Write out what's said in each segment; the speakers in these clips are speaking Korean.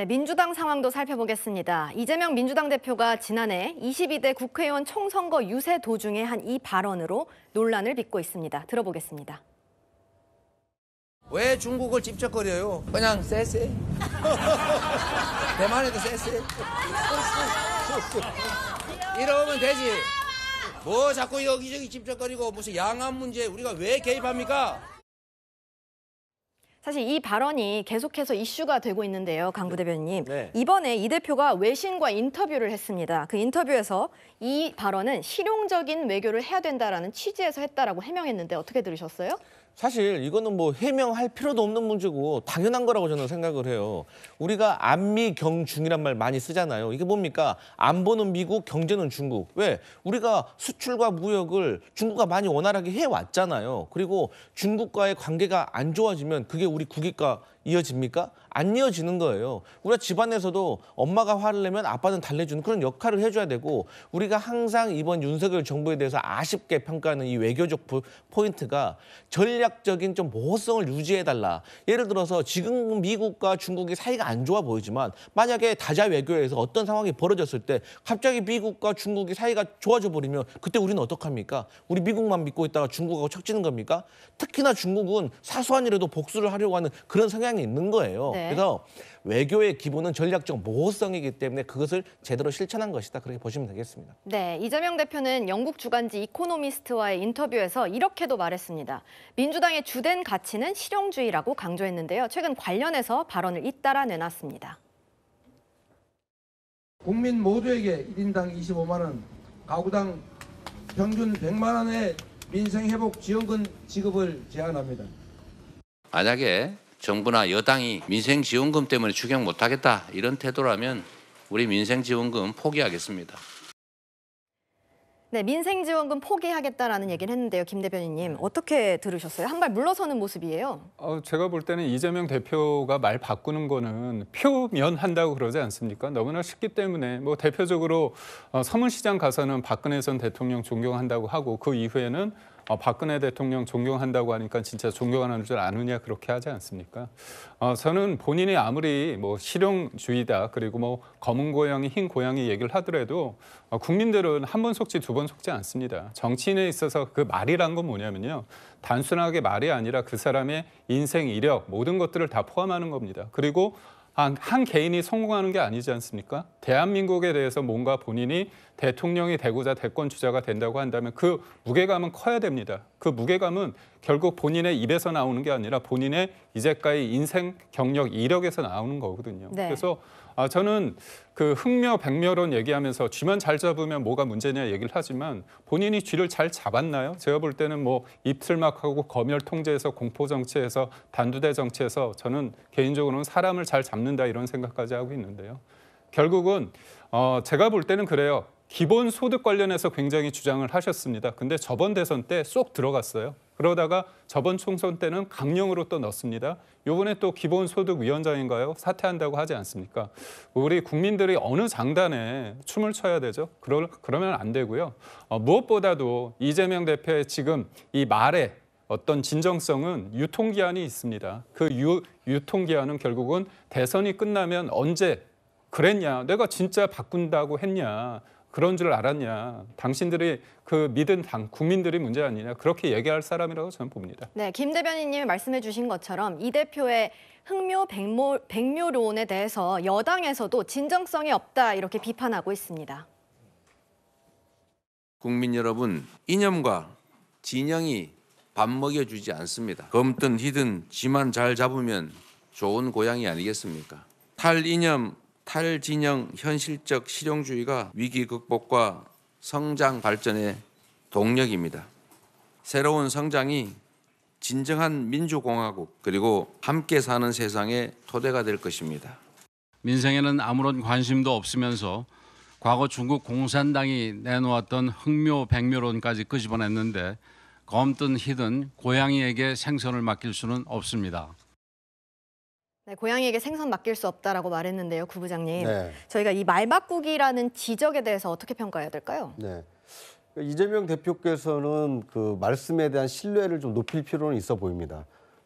네, 민주당 상황도 살펴보겠습니다. 이재명 민주당 대표가 지난해 22대 국회의원 총선거 유세 도중에 한 이 발언으로 논란을 빚고 있습니다. 들어보겠습니다. 왜 중국을 찝쩍거려요? 그냥 쎄쎄. 대만에도 쎄쎄. 이러면 되지. 뭐 자꾸 여기저기 찝쩍거리고 무슨 양안 문제 우리가 왜 개입합니까? 사실 이 발언이 계속해서 이슈가 되고 있는데요, 강 부대변인님. 네. 이번에 이 대표가 외신과 인터뷰를 했습니다. 그 인터뷰에서 이 발언은 실용적인 외교를 해야 된다라는 취지에서 했다라고 해명했는데 어떻게 들으셨어요? 사실 이거는 뭐 해명할 필요도 없는 문제고 당연한 거라고 저는 생각을 해요. 우리가 안미경중이란 말 많이 쓰잖아요. 이게 뭡니까? 안보는 미국, 경제는 중국. 왜? 우리가 수출과 무역을 중국과 많이 원활하게 해왔잖아요. 그리고 중국과의 관계가 안 좋아지면 그게 우리 국익과 이어집니까? 안 이어지는 거예요. 우리가 집안에서도 엄마가 화를 내면 아빠는 달래주는 그런 역할을 해줘야 되고 우리가 항상 이번 윤석열 정부에 대해서 아쉽게 평가하는 이 외교적 포인트가 전략적인 좀 모호성을 유지해달라. 예를 들어서 지금 미국과 중국이 사이가 안 좋아 보이지만 만약에 다자 외교에서 어떤 상황이 벌어졌을 때 갑자기 미국과 중국이 사이가 좋아져 버리면 그때 우리는 어떡합니까? 우리 미국만 믿고 있다가 중국하고 척지는 겁니까? 특히나 중국은 사소한 일에도 복수를 하려고 하는 그런 성향이 있는 거예요. 네. 그래서 외교의 기본은 전략적 모호성이기 때문에 그것을 제대로 실천한 것이다. 그렇게 보시면 되겠습니다. 네, 이재명 대표는 영국 주간지 이코노미스트와의 인터뷰에서 이렇게도 말했습니다. 민주당의 주된 가치는 실용주의라고 강조했는데요. 최근 관련해서 발언을 잇따라 내놨습니다. 국민 모두에게 1인당 25만 원, 가구당 평균 100만 원의 민생회복 지원금 지급을 제안합니다. 만약에 정부나 여당이 민생지원금 때문에 추경 못하겠다 이런 태도라면 우리 민생지원금 포기하겠습니다. 네, 민생지원금 포기하겠다라는 얘기를 했는데요, 김 대변인님. 어떻게 들으셨어요? 한 발 물러서는 모습이에요. 제가 볼 때는 이재명 대표가 말 바꾸는 거는 표면한다고 그러지 않습니까? 너무나 쉽기 때문에 뭐 대표적으로 서문시장 가서는 박근혜 전 대통령 존경한다고 하고 그 이후에는 박근혜 대통령 존경한다고 하니까 진짜 존경하는 줄 아느냐 그렇게 하지 않습니까? 저는 본인이 아무리 뭐 실용주의다 그리고 뭐 검은 고양이 흰 고양이 얘기를 하더라도 국민들은 한 번 속지 두 번 속지 않습니다. 정치인에 있어서 그 말이란 건 뭐냐면요. 단순하게 말이 아니라 그 사람의 인생 이력 모든 것들을 다 포함하는 겁니다. 그리고 한 개인이 성공하는 게 아니지 않습니까? 대한민국에 대해서 뭔가 본인이 대통령이 되고자 대권 주자가 된다고 한다면 그 무게감은 커야 됩니다. 그 무게감은 결국 본인의 입에서 나오는 게 아니라 본인의 이제까지 인생 경력 이력에서 나오는 거거든요. 네. 그래서 저는 그 흑묘 백묘론 얘기하면서 쥐만 잘 잡으면 뭐가 문제냐 얘기를 하지만 본인이 쥐를 잘 잡았나요? 제가 볼 때는 뭐 입틀막하고 검열 통제에서 공포 정치에서 단두대 정치에서 저는 개인적으로는 사람을 잘 잡는다 이런 생각까지 하고 있는데요. 결국은 제가 볼 때는 그래요. 기본소득 관련해서 굉장히 주장을 하셨습니다. 근데 저번 대선 때 쏙 들어갔어요. 그러다가 저번 총선 때는 강령으로 또 넣습니다. 이번에 또 기본소득위원장인가요? 사퇴한다고 하지 않습니까? 우리 국민들이 어느 장단에 춤을 춰야 되죠? 그러면 안 되고요. 무엇보다도 이재명 대표의 지금 이 말에 어떤 진정성은 유통기한이 있습니다. 그 유통기한은 결국은 대선이 끝나면 언제 그랬냐? 내가 진짜 바꾼다고 했냐? 그런 줄 알았냐? 당신들이 그 믿은 국민들이 문제 아니냐? 그렇게 얘기할 사람이라고 저는 봅니다. 네, 김 대변인님이 말씀해 주신 것처럼 이 대표의 흑묘 백묘론에 대해서 여당에서도 진정성이 없다 이렇게 비판하고 있습니다. 국민 여러분, 이념과 진영이 밥 먹여주지 않습니다. 검든 희든 지만 잘 잡으면 좋은 고양이 아니겠습니까? 탈이념, 탈진영, 현실적 실용주의가 위기 극복과 성장 발전의 동력입니다. 새로운 성장이 진정한 민주공화국 그리고 함께 사는 세상의 토대가 될 것입니다. 민생에는 아무런 관심도 없으면서 과거 중국 공산당이 내놓았던 흑묘 백묘론까지 끄집어냈는데 검든 희든 고양이에게 생선을 맡길 수는 없습니다. 네, 고양이에게 생선 맡길 수 없다라고 말했는데요, 구 부장님. 네. 저희가 이 말바꾸기라는 지적에 대해서 어떻게 평가해야 될까요? 네. 이재명 대표께서는 그 말씀에 대한 신뢰를 좀 높일 필요는 있어 보입니다.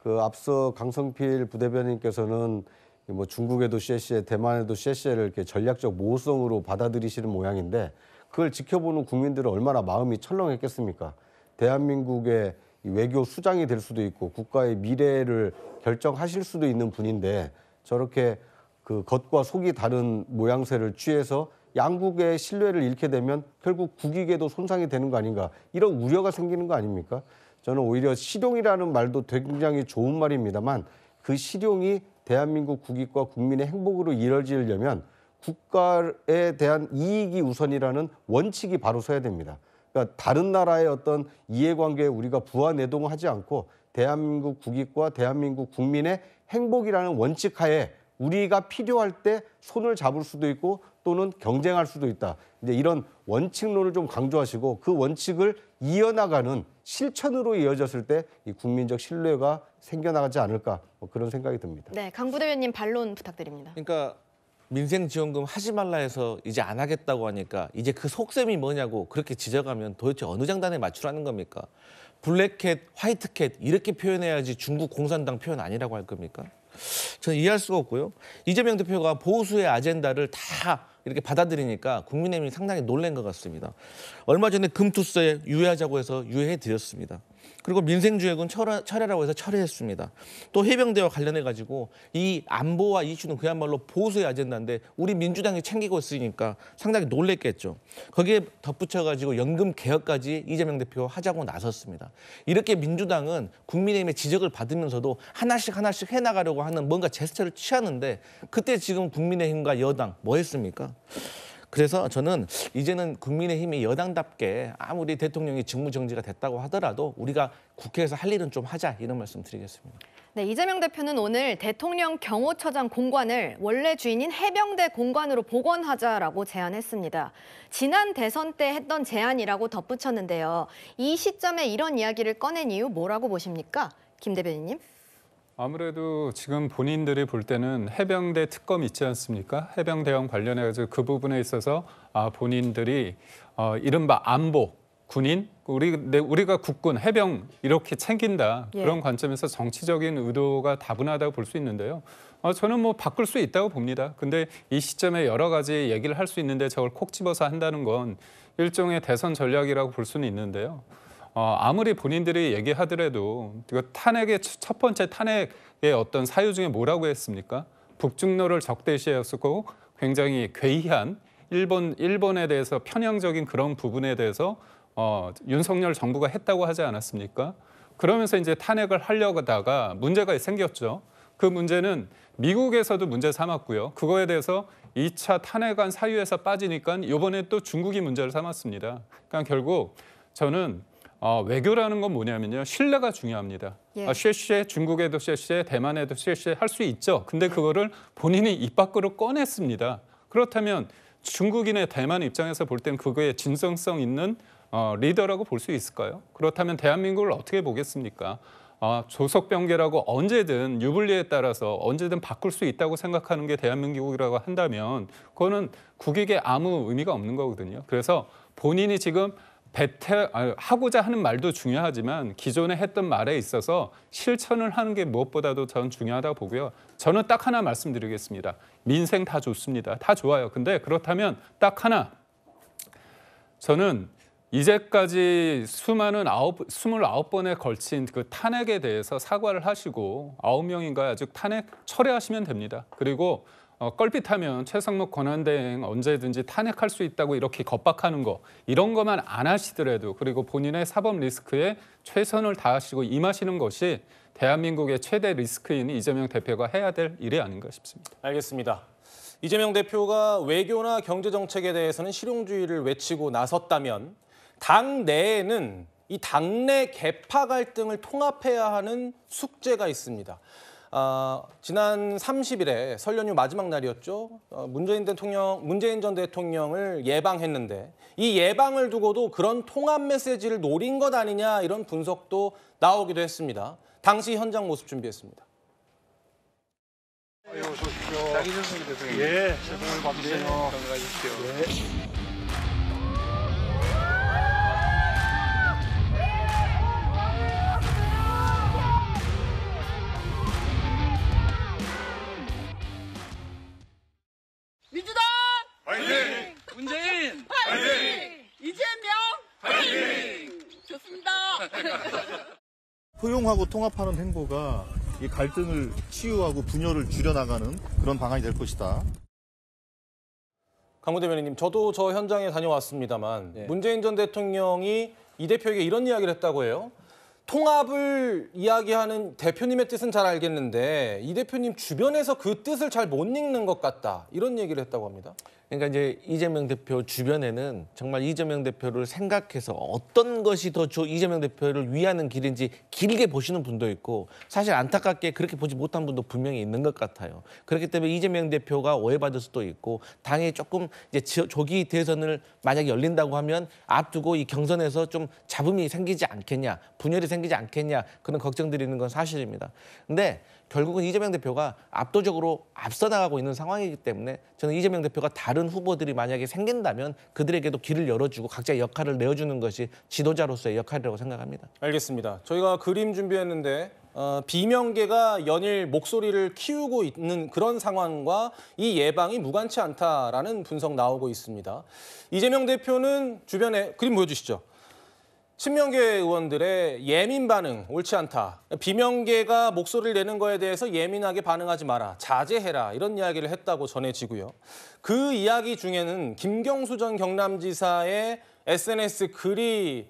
그 앞서 강성필 부대변인께서는 뭐 중국에도 쉐쉐, 대만에도 쉐쉐를 이렇게 전략적 모호성으로 받아들이시는 모양인데 그걸 지켜보는 국민들은 얼마나 마음이 철렁했겠습니까? 대한민국의 이 외교 수장이 될 수도 있고 국가의 미래를 결정하실 수도 있는 분인데 저렇게 그 겉과 속이 다른 모양새를 취해서 양국의 신뢰를 잃게 되면 결국 국익에도 손상이 되는 거 아닌가 이런 우려가 생기는 거 아닙니까? 저는 오히려 실용이라는 말도 굉장히 좋은 말입니다만 그 실용이 대한민국 국익과 국민의 행복으로 이루어지려면 국가에 대한 이익이 우선이라는 원칙이 바로 서야 됩니다. 그러니까 다른 나라의 어떤 이해관계에 우리가 부하내동을 하지 않고 대한민국 국익과 대한민국 국민의 행복이라는 원칙 하에 우리가 필요할 때 손을 잡을 수도 있고 또는 경쟁할 수도 있다. 이제 이런 원칙론을 좀 강조하시고 그 원칙을 이어나가는 실천으로 이어졌을 때 이 국민적 신뢰가 생겨나가지 않을까 뭐 그런 생각이 듭니다. 네, 강 부대변인 반론 부탁드립니다. 그러니까 민생지원금 하지 말라 해서 이제 안 하겠다고 하니까 이제 그 속셈이 뭐냐고 그렇게 지적하면 도대체 어느 장단에 맞추라는 겁니까? 블랙캣, 화이트캣 이렇게 표현해야지 중국 공산당 표현 아니라고 할 겁니까? 저는 이해할 수가 없고요. 이재명 대표가 보수의 아젠다를 다 이렇게 받아들이니까 국민의힘이 상당히 놀란 것 같습니다. 얼마 전에 금투세 유예하자고 해서 유예해드렸습니다. 그리고 민생주역은 철회라고 해서 철회했습니다. 또 해병대와 관련해가지고 이 안보와 이슈는 그야말로 보수의 아젠다인데 우리 민주당이 챙기고 있으니까 상당히 놀랬겠죠. 거기에 덧붙여가지고 연금 개혁까지 이재명 대표가 하자고 나섰습니다. 이렇게 민주당은 국민의힘의 지적을 받으면서도 하나씩 해나가려고 하는 뭔가 제스처를 취하는데 그때 지금 국민의힘과 여당 뭐 했습니까? 그래서 저는 이제는 국민의힘이 여당답게 아무리 대통령이 직무정지가 됐다고 하더라도 우리가 국회에서 할 일은 좀 하자 이런 말씀 드리겠습니다. 네, 이재명 대표는 오늘 대통령 경호처장 공관을 원래 주인인 해병대 공관으로 복원하자라고 제안했습니다. 지난 대선 때 했던 제안이라고 덧붙였는데요. 이 시점에 이런 이야기를 꺼낸 이유 뭐라고 보십니까? 김 대변인님. 아무래도 지금 본인들이 볼 때는 해병대 특검 있지 않습니까? 해병대와 관련해서 그 부분에 있어서 본인들이 이른바 안보, 군인, 우리가 국군, 해병 이렇게 챙긴다. 그런 관점에서 정치적인 의도가 다분하다고 볼 수 있는데요. 저는 뭐 바꿀 수 있다고 봅니다. 근데 이 시점에 여러 가지 얘기를 할 수 있는데 저걸 콕 집어서 한다는 건 일종의 대선 전략이라고 볼 수는 있는데요. 아무리 본인들이 얘기하더라도 탄핵의 첫 번째 탄핵의 어떤 사유 중에 뭐라고 했습니까? 북중로를 적대시했었고 굉장히 괴이한 일본에 대해서 편향적인 그런 부분에 대해서 윤석열 정부가 했다고 하지 않았습니까? 그러면서 이제 탄핵을 하려고 하다가 문제가 생겼죠. 그 문제는 미국에서도 문제 삼았고요. 그거에 대해서 2차 탄핵안 사유에서 빠지니까 이번에 또 중국이 문제를 삼았습니다. 그러니까 결국 저는 외교라는 건 뭐냐면요. 신뢰가 중요합니다. 쉐쉐, 중국에도 쉐쉐, 대만에도 쉐쉐 할 수 있죠. 근데 그거를 본인이 입 밖으로 꺼냈습니다. 그렇다면 중국인의 대만 입장에서 볼 때는 그거에 진정성 있는 리더라고 볼 수 있을까요? 그렇다면 대한민국을 어떻게 보겠습니까? 조석병계라고 언제든 유불리에 따라서 언제든 바꿀 수 있다고 생각하는 게 대한민국이라고 한다면 그거는 국익에 아무 의미가 없는 거거든요. 그래서 본인이 지금 하고자 하는 말도 중요하지만 기존에 했던 말에 있어서 실천을 하는 게 무엇보다도 전 중요하다고 보고요. 저는 딱 하나 말씀드리겠습니다. 민생 다 좋습니다. 다 좋아요. 근데 그렇다면 딱 하나. 저는 이제까지 수많은 29번에 걸친 그 탄핵에 대해서 사과를 하시고 9명인가 아직 탄핵 철회하시면 됩니다. 그리고 껄핏하면 최상목 권한대행 언제든지 탄핵할 수 있다고 이렇게 겁박하는 거 이런 것만 안 하시더라도 그리고 본인의 사법 리스크에 최선을 다하시고 임하시는 것이 대한민국의 최대 리스크인 이재명 대표가 해야 될 일이 아닌가 싶습니다. 알겠습니다. 이재명 대표가 외교나 경제 정책에 대해서는 실용주의를 외치고 나섰다면 당 내에는 이 당내 계파 갈등을 통합해야 하는 숙제가 있습니다. 지난 30일에 설 연휴 마지막 날이었죠. 문재인 전 대통령을 예방했는데 이 예방을 두고도 그런 통합 메시지를 노린 것 아니냐 이런 분석도 나오기도 했습니다. 당시 현장 모습 준비했습니다. 어서 오십시오. 잘 계셨습니다, 대통령. 예, 오늘 봐주세요. 건강하십시오. 예. 포용하고 통합하는 행보가 이 갈등을 치유하고 분열을 줄여나가는 그런 방안이 될 것이다. 강훈 대변인님, 저도 저 현장에 다녀왔습니다만 문재인 전 대통령이 이 대표에게 이런 이야기를 했다고 해요. 통합을 이야기하는 대표님의 뜻은 잘 알겠는데 이 대표님 주변에서 그 뜻을 잘 못 읽는 것 같다. 이런 얘기를 했다고 합니다. 그러니까 이제 이재명 대표 주변에는 정말 이재명 대표를 생각해서 어떤 것이 더 이재명 대표를 위하는 길인지 길게 보시는 분도 있고 사실 안타깝게 그렇게 보지 못한 분도 분명히 있는 것 같아요. 그렇기 때문에 이재명 대표가 오해받을 수도 있고 당이 조금 이제 조기 대선을 만약에 열린다고 하면 앞두고 이 경선에서 좀 잡음이 생기지 않겠냐, 분열이 생기지 않겠냐 그런 걱정들이 있는 건 사실입니다. 근데 결국은 이재명 대표가 압도적으로 앞서 나가고 있는 상황이기 때문에 저는 이재명 대표가 다른 후보들이 만약에 생긴다면 그들에게도 길을 열어주고 각자의 역할을 내어주는 것이 지도자로서의 역할이라고 생각합니다. 알겠습니다. 저희가 그림 준비했는데 비명계가 연일 목소리를 키우고 있는 그런 상황과 이 예방이 무관치 않다라는 분석 나오고 있습니다. 이재명 대표는 주변에 그림 보여주시죠. 친명계 의원들의 예민 반응 옳지 않다. 비명계가 목소리를 내는 거에 대해서 예민하게 반응하지 마라. 자제해라. 이런 이야기를 했다고 전해지고요. 그 이야기 중에는 김경수 전 경남지사의 SNS 글이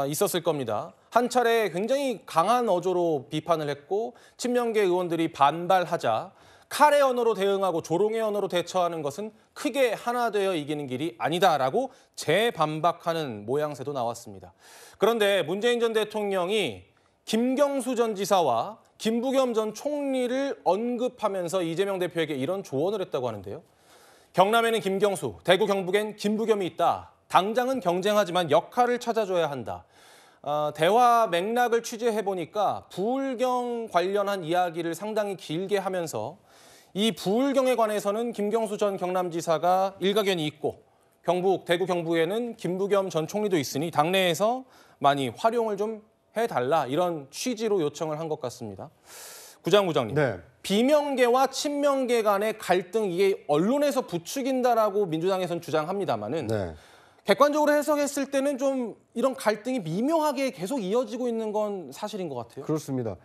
있었을 겁니다. 한 차례 굉장히 강한 어조로 비판을 했고 친명계 의원들이 반발하자 칼의 언어로 대응하고 조롱의 언어로 대처하는 것은 크게 하나 되어 이기는 길이 아니다라고 재반박하는 모양새도 나왔습니다. 그런데 문재인 전 대통령이 김경수 전 지사와 김부겸 전 총리를 언급하면서 이재명 대표에게 이런 조언을 했다고 하는데요. 경남에는 김경수, 대구 경북엔 김부겸이 있다. 당장은 경쟁하지만 역할을 찾아줘야 한다. 대화 맥락을 취재해보니까 부울경 관련한 이야기를 상당히 길게 하면서 이 부울경에 관해서는 김경수 전 경남지사가 일가견이 있고 대구 경북에는 김부겸 전 총리도 있으니 당내에서 많이 활용을 좀 해달라 이런 취지로 요청을 한 것 같습니다. 구장님, 비명계와 친명계 간의 갈등 이게 언론에서 부추긴다라고 민주당에서는 주장합니다만은 객관적으로 해석했을 때는 좀 이런 갈등이 미묘하게 계속 이어지고 있는 건 사실인 것 같아요. 그렇습니다.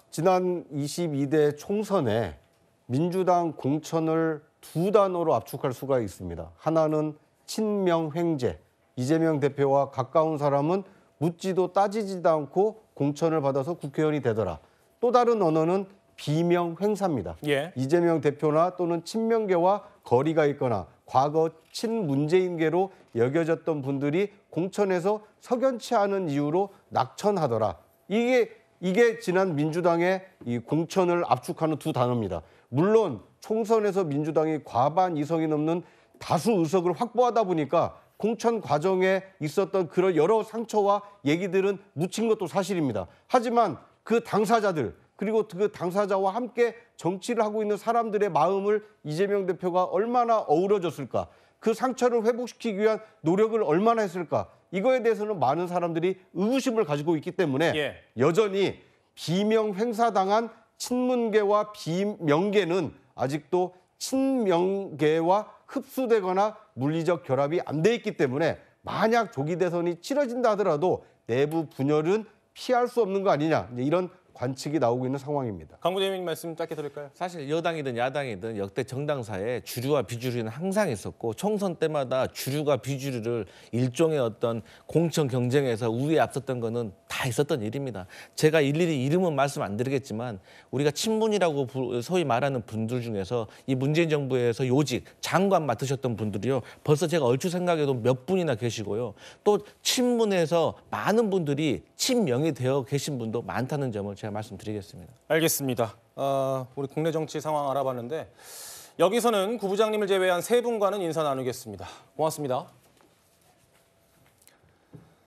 지난 22대 총선에 민주당 공천을 두 단어로 압축할 수가 있습니다. 하나는 친명횡재, 이재명 대표와 가까운 사람은 묻지도 따지지도 않고 공천을 받아서 국회의원이 되더라. 또 다른 언어는 비명횡사입니다. 이재명 대표나 또는 친명계와 거리가 있거나 과거 친문재인계로 여겨졌던 분들이 공천에서 석연치 않은 이유로 낙천하더라. 이게 지난 민주당의 이 공천을 압축하는 두 단어입니다. 물론 총선에서 민주당이 과반 이상이 넘는 다수 의석을 확보하다 보니까 공천 과정에 있었던 그런 여러 상처와 얘기들은 묻힌 것도 사실입니다. 하지만 그 당사자들 그리고 그 당사자와 함께 정치를 하고 있는 사람들의 마음을 이재명 대표가 얼마나 어우러졌을까? 그 상처를 회복시키기 위한 노력을 얼마나 했을까? 이거에 대해서는 많은 사람들이 의구심을 가지고 있기 때문에 여전히 비명횡사당한 친문계와 비명계는 아직도 친명계와 흡수되거나 물리적 결합이 안 돼 있기 때문에 만약 조기 대선이 치러진다 하더라도 내부 분열은 피할 수 없는 거 아니냐 이런 관측이 나오고 있는 상황입니다. 강구 대변인 말씀 짧게 들을까요? 사실 여당이든 야당이든 역대 정당사에 주류와 비주류는 항상 있었고 총선 때마다 주류가 비주류를 일종의 어떤 공천 경쟁에서 우위에 앞섰던 거는 다 있었던 일입니다. 제가 일일이 이름은 말씀 안 드리겠지만 우리가 친문이라고 소위 말하는 분들 중에서 이 문재인 정부에서 요직 장관 맡으셨던 분들이요. 벌써 제가 얼추 생각해도 몇 분이나 계시고요. 또 친문에서 많은 분들이 친명이 되어 계신 분도 많다는 점을 제가 말씀드리겠습니다. 알겠습니다. 우리 국내 정치 상황 알아봤는데 여기서는 구 부장님을 제외한 세 분과는 인사 나누겠습니다. 고맙습니다.